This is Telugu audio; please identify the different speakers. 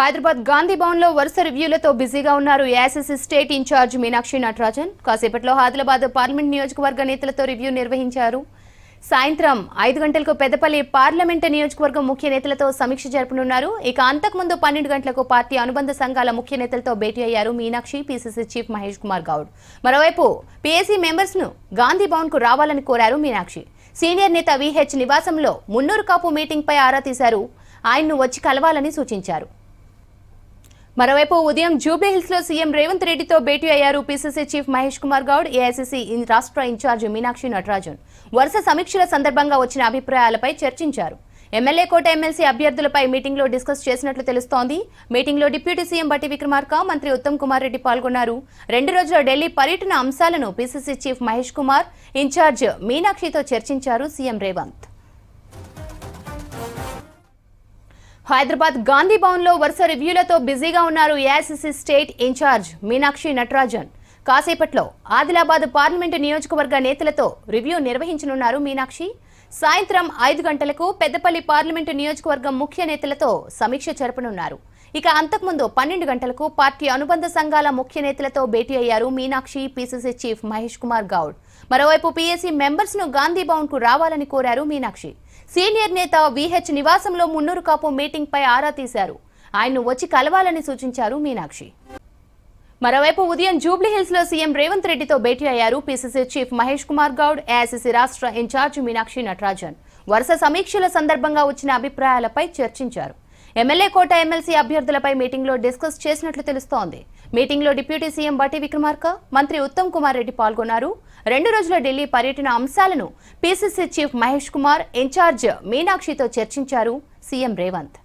Speaker 1: హైదరాబాద్ గాంధీ భవన్ లో వరుస రివ్యూలతో బిజీగా ఉన్నారు AICC state incharge Meenakshi Natarajan. కాసేపట్లో ఆదిలాబాద్ పార్లమెంట్ నియోజకవర్గ నేతలతో రివ్యూ నిర్వహించారు. సాయంత్రం 5 గంటలకు పెద్దపల్లి పార్లమెంట్ నియోజకవర్గం ముఖ్య నేతలతో సమీక్ష జరపనున్నారు. ఇక అంతకుముందు 12 గంటలకు పార్టీ అనుబంధ సంఘాల ముఖ్య నేతలతో భేటీ అయ్యారు మీనాక్షి, పీసీసీ చీఫ్ మహేష్ కుమార్ గౌడ్. మరోవైపు పీఏసీ మెంబర్స్ ను గాంధీ భవన్ కు రావాలని కోరారు మీనాక్షి. సీనియర్ నేత విహెచ్ నివాసంలో మున్నూరు కాపు మీటింగ్ పై ఆరా తీశారు. ఆయన్ను వచ్చి కలవాలని సూచించారు. మరోవైపు ఉదయం జూబ్లీహిల్స్ లో సీఎం రేవంత్ రెడ్డితో భేటీ అయ్యారు PCC chief Mahesh Kumar Goud, AICC రాష్ట్ర ఇన్ఛార్జ్ మీనాక్షి నటరాజన్. వరుస సమీక్షల సందర్భంగా వచ్చిన అభిప్రాయాలపై చర్చించారు. ఎమ్మెల్యే కోట ఎమ్మెల్సీ అభ్యర్థులపై మీటింగ్ లో డిస్కస్ చేసినట్లు తెలుస్తోంది. మీటింగ్ లో డిప్యూటీ సీఎం బట్టి విక్రమార్క, మంత్రి ఉత్తమ్ కుమార్ రెడ్డి పాల్గొన్నారు. 2 రోజుల ఢిల్లీ పర్యటన అంశాలను PCC chief Mahesh Kumar, incharge మీనాక్షితో చర్చించారు సీఎం రేవంత్. హైదరాబాద్ గాంధీ భవన్ లో వరుస రివ్యూలతో బిజీగా ఉన్నారు AICC state incharge Meenakshi Natarajan. కాసేపట్లో ఆదిలాబాద్ పార్లమెంటు నియోజకవర్గ నేతలతో రివ్యూ నిర్వహించనున్నారు మీనాక్షి. సాయంత్రం 5 గంటలకు పెద్దపల్లి పార్లమెంటు నియోజకవర్గం ముఖ్య నేతలతో సమీక్ష జరపనున్నారు. ఇక అంతకుముందు 12 గంటలకు పార్టీ అనుబంధ సంఘాల ముఖ్య నేతలతో భేటీ అయ్యారు మీనాక్షి, పీసీసీ చీఫ్ మహేష్ కుమార్ గౌడ్. మరోవైపు పీఏసీ మెంబర్స్ ను గాంధీ భవన్ కు రావాలని కోరారు మీనాక్షి. సీనియర్ నేత విహెచ్ నివాసంలో మున్నూరు కాపు మీటింగ్ పై ఆరా తీశారు. ఆయన్ను వచ్చి కలవాలని సూచించారు మీనాక్షి. మరోవైపు ఉదయం జూబ్లీహిల్స్ లో సీఎం రేవంత్ రెడ్డితో భేటీ అయ్యారు PCC chief Mahesh Kumar Goud, AICC రాష్ట్ర ఇన్ఛార్జ్ మీనాక్షి నటరాజన్. వరుస సమీక్షల సందర్భంగా వచ్చిన అభిప్రాయాలపై చర్చించారు. ఎమ్మెల్యే కోట ఎమ్మెల్సీ అభ్యర్థులపై మీటింగ్ లో డిస్కస్ చేసినట్లు తెలుస్తోంది. మీటింగ్ లో డిప్యూటీ సీఎం బట్టి విక్రమార్క, మంత్రి ఉత్తమ్ కుమార్ రెడ్డి పాల్గొన్నారు. 2 రోజుల ఢిల్లీ పర్యటన అంశాలను PCC chief Mahesh Kumar, incharge మీనాక్షితో చర్చించారు సీఎం రేవంత్.